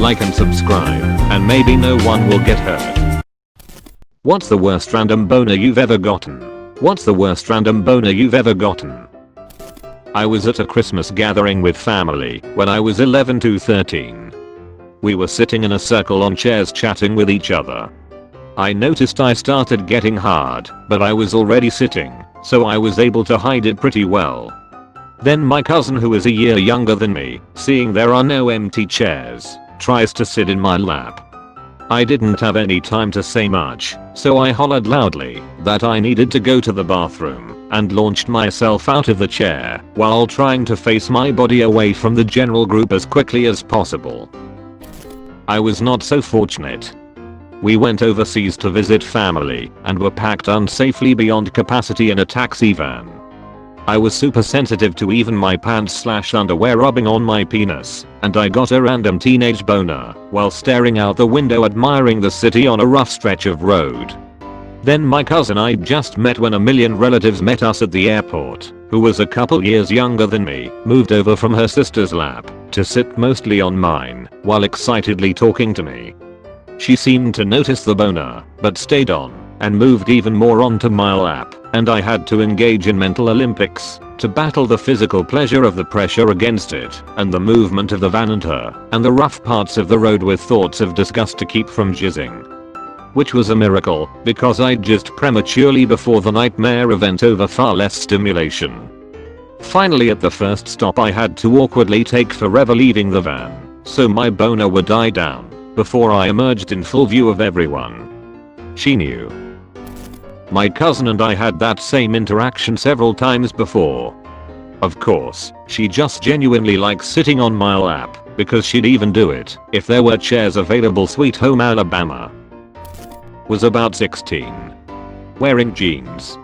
like and subscribe, and maybe no one will get hurt. What's the worst random boner you've ever gotten? What's the worst random boner you've ever gotten? I was at a Christmas gathering with family when I was 11 to 13. We were sitting in a circle on chairs chatting with each other. I noticed I started getting hard, but I was already sitting, so I was able to hide it pretty well. Then my cousin, who is a year younger than me, seeing there are no empty chairs, tries to sit in my lap. I didn't have any time to say much, so I hollered loudly that I needed to go to the bathroom and launched myself out of the chair while trying to face my body away from the general group as quickly as possible. I was not so fortunate. We went overseas to visit family and were packed unsafely beyond capacity in a taxi van. I was super sensitive to even my pants/underwear rubbing on my penis, and I got a random teenage boner while staring out the window admiring the city on a rough stretch of road. Then my cousin I'd just met when a million relatives met us at the airport, who was a couple years younger than me, moved over from her sister's lap to sit mostly on mine while excitedly talking to me. She seemed to notice the boner, but stayed on and moved even more onto my lap, and I had to engage in mental Olympics to battle the physical pleasure of the pressure against it and the movement of the van and her and the rough parts of the road with thoughts of disgust to keep from jizzing. Which was a miracle because I'd jizzed prematurely before the nightmare event over far less stimulation. Finally, at the first stop I had to awkwardly take forever leaving the van so my boner would die down before I emerged in full view of everyone. She knew. My cousin and I had that same interaction several times before. Of course, she just genuinely likes sitting on my lap because she'd even do it if there were chairs available. Sweet Home Alabama. Was about 16. Wearing jeans.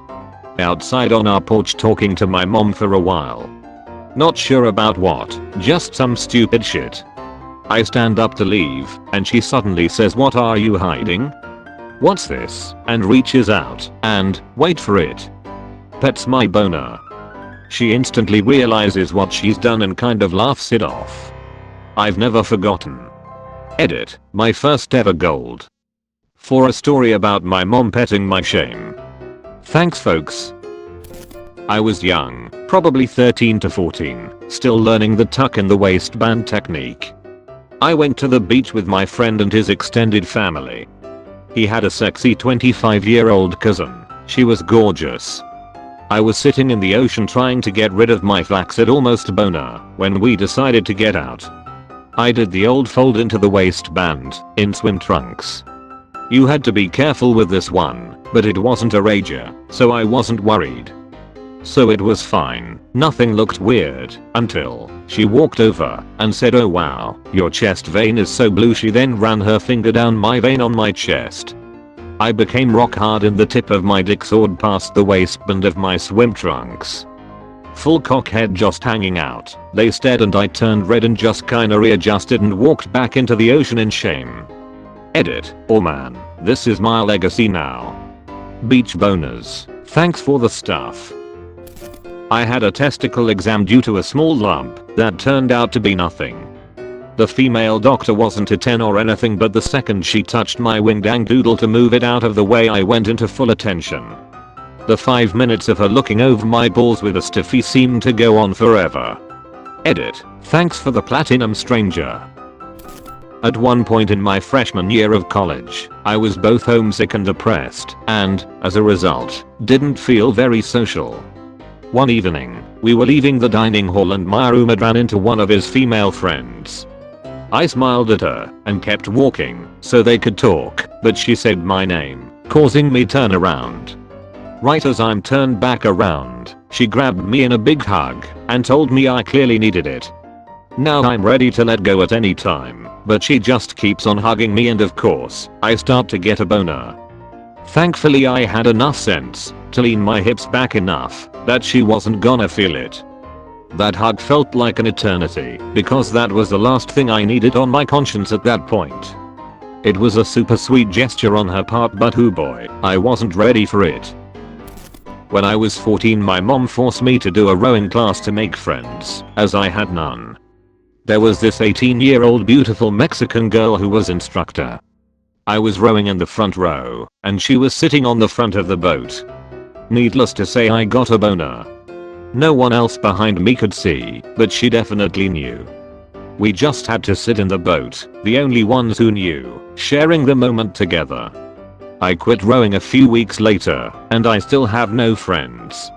Outside on our porch talking to my mom for a while. Not sure about what, just some stupid shit. I stand up to leave and she suddenly says, "What are you hiding? What's this?" and reaches out and, wait for it, pets my boner. She instantly realizes what she's done and kind of laughs it off. I've never forgotten. Edit, my first ever gold. For a story about my mom petting my shame. Thanks folks. I was young, probably 13 to 14, still learning the tuck in the waistband technique. I went to the beach with my friend and his extended family. He had a sexy 25-year-old cousin. She was gorgeous. I was sitting in the ocean trying to get rid of my flaccid almost boner when we decided to get out. I did the old fold into the waistband in swim trunks. You had to be careful with this one, but it wasn't a rager, so I wasn't worried. So it was fine, nothing looked weird until she walked over and said, "Oh wow, your chest vein is so blue." She then ran her finger down my vein on my chest. I became rock hard and the tip of my dick soared past the waistband of my swim trunks. Full cock head just hanging out. They stared and I turned red and just kinda readjusted and walked back into the ocean in shame. Edit, oh man, this is my legacy now. Beach boners, thanks for the stuff. I had a testicle exam due to a small lump that turned out to be nothing. The female doctor wasn't a 10 or anything, but the second she touched my wing-dang doodle to move it out of the way, I went into full attention. The 5 minutes of her looking over my balls with a stiffy seemed to go on forever. Edit, thanks for the platinum stranger. At one point in my freshman year of college, I was both homesick and depressed, and, as a result, didn't feel very social. One evening, we were leaving the dining hall and my roommate ran into one of his female friends. I smiled at her and kept walking so they could talk, but she said my name, causing me turn around. Right as I'm turned back around, she grabbed me in a big hug and told me I clearly needed it. Now I'm ready to let go at any time, but she just keeps on hugging me and of course, I start to get a boner. Thankfully I had enough sense to lean my hips back enough that she wasn't gonna feel it. That hug felt like an eternity because that was the last thing I needed on my conscience at that point. It was a super sweet gesture on her part, but oh boy, I wasn't ready for it. When I was 14, my mom forced me to do a rowing class to make friends, as I had none. There was this 18-year-old beautiful Mexican girl who was instructor. I was rowing in the front row, and she was sitting on the front of the boat. Needless to say, I got a boner. No one else behind me could see, but she definitely knew. We just had to sit in the boat, the only ones who knew, sharing the moment together. I quit rowing a few weeks later, and I still have no friends.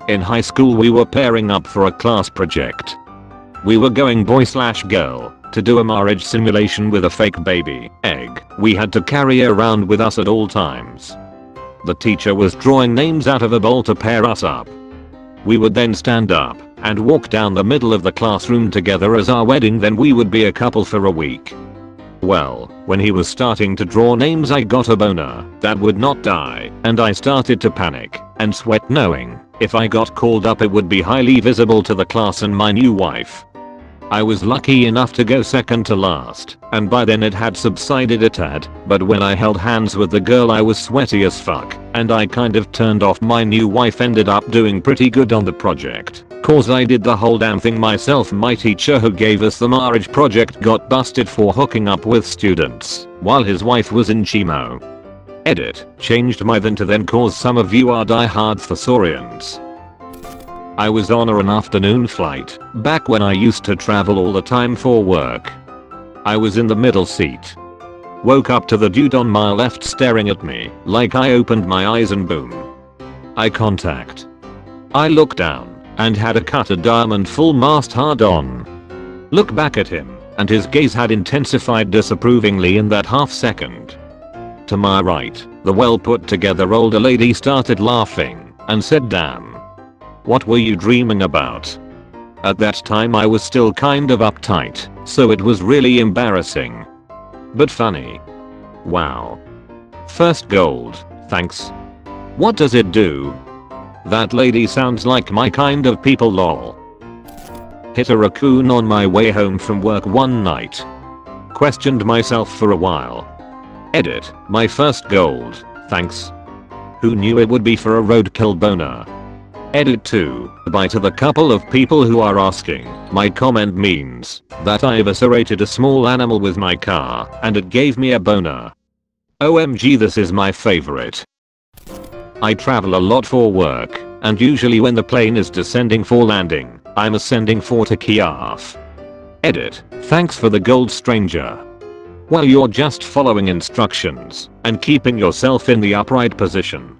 In high school we were pairing up for a class project. We were going boy/girl to do a marriage simulation with a fake baby egg we had to carry around with us at all times. The teacher was drawing names out of a bowl to pair us up. We would then stand up and walk down the middle of the classroom together as our wedding, then we would be a couple for a week. Well, when he was starting to draw names I got a boner that would not die, and I started to panic and sweat knowing if I got called up it would be highly visible to the class and my new wife. I was lucky enough to go second to last, and by then it had subsided a tad, but when I held hands with the girl I was sweaty as fuck, and I kind of turned off. My new wife ended up doing pretty good on the project, cause I did the whole damn thing myself. My teacher who gave us the marriage project got busted for hooking up with students while his wife was in chemo. Edit, changed my then to then cause some of you are diehard thesaurians. I was on an afternoon flight, back when I used to travel all the time for work. I was in the middle seat. Woke up to the dude on my left staring at me like I opened my eyes and boom. Eye contact. I looked down and had a cut diamond full mast hard on. Look back at him and his gaze had intensified disapprovingly in that half second. To my right, the well put together older lady started laughing and said, "Damn. What were you dreaming about?" At that time I was still kind of uptight, so it was really embarrassing. But funny. Wow. First gold, thanks. What does it do? That lady sounds like my kind of people, lol. Hit a raccoon on my way home from work one night. Questioned myself for a while. Edit, my first gold, thanks. Who knew it would be for a roadkill boner? Edit 2, bye to the couple of people who are asking. My comment means that I eviscerated a small animal with my car and it gave me a boner. OMG, this is my favorite. I travel a lot for work, and usually when the plane is descending for landing, I'm ascending for takeoff. Edit, thanks for the gold, stranger. Well, you're just following instructions and keeping yourself in the upright position.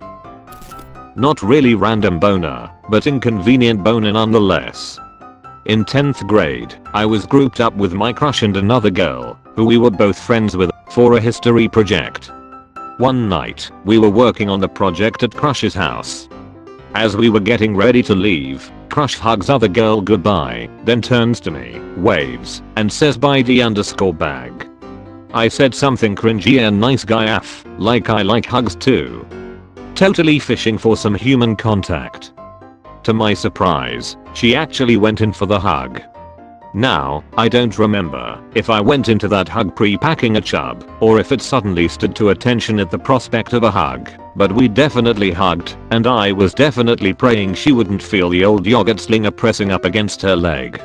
Not really random boner, but inconvenient boner nonetheless. In 10th grade, I was grouped up with my crush and another girl, who we were both friends with, for a history project. One night, we were working on the project at Crush's house. As we were getting ready to leave, Crush hugs other girl goodbye, then turns to me, waves, and says bye d_bag. I said something cringy and nice guy af, like I like hugs too. Totally fishing for some human contact. To my surprise, she actually went in for the hug. Now, I don't remember if I went into that hug pre-packing a chub, or if it suddenly stood to attention at the prospect of a hug, but we definitely hugged, and I was definitely praying she wouldn't feel the old yogurt slinger pressing up against her leg.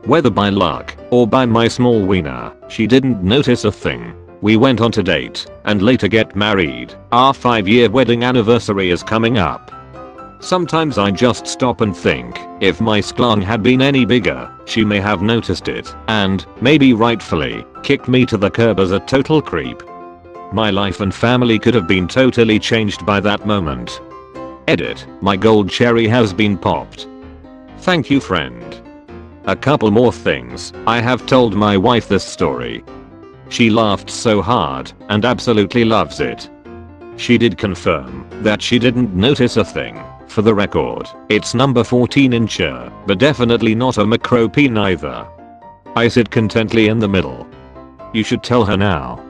Whether by luck, or by my small wiener, she didn't notice a thing. We went on to date, and later get married. Our 5-year wedding anniversary is coming up. Sometimes I just stop and think, if my schlong had been any bigger, she may have noticed it, and, maybe rightfully, kicked me to the curb as a total creep. My life and family could have been totally changed by that moment. Edit, my gold cherry has been popped. Thank you, friend. A couple more things. I have told my wife this story. She laughed so hard and absolutely loves it. She did confirm that she didn't notice a thing. For the record, it's number 14 incher, but definitely not a macro peen either. I sit contently in the middle. You should tell her now.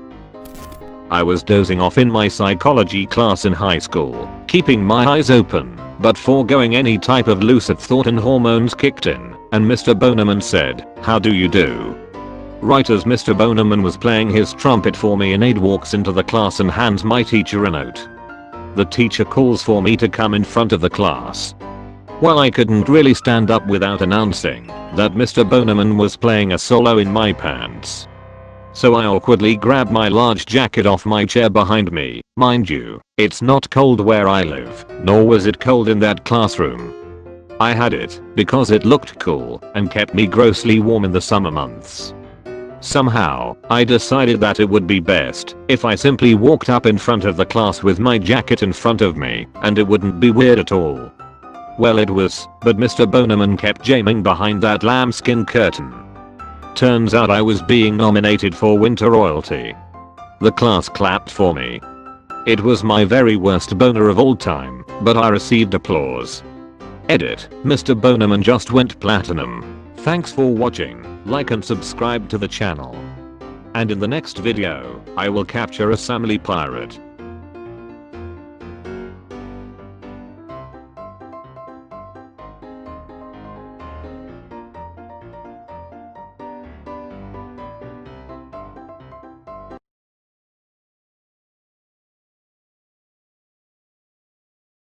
I was dozing off in my psychology class in high school, keeping my eyes open, but foregoing any type of lucid thought, and hormones kicked in, and Mr. Boneman said, "How do you do?" Right as Mr. Boneman was playing his trumpet for me, an aide walks into the class and hands my teacher a note. The teacher calls for me to come in front of the class. Well, I couldn't really stand up without announcing that Mr. Bonerman was playing a solo in my pants. So I awkwardly grabbed my large jacket off my chair behind me. Mind you, it's not cold where I live, nor was it cold in that classroom. I had it because it looked cool and kept me grossly warm in the summer months. Somehow, I decided that it would be best if I simply walked up in front of the class with my jacket in front of me, and it wouldn't be weird at all. Well, it was, but Mr. Bonerman kept jaming behind that lambskin curtain. Turns out I was being nominated for Winter Royalty. The class clapped for me. It was my very worst boner of all time, but I received applause. Edit, Mr. Bonerman just went platinum. Thanks for watching, like and subscribe to the channel. And in the next video, I will capture a Samly pirate.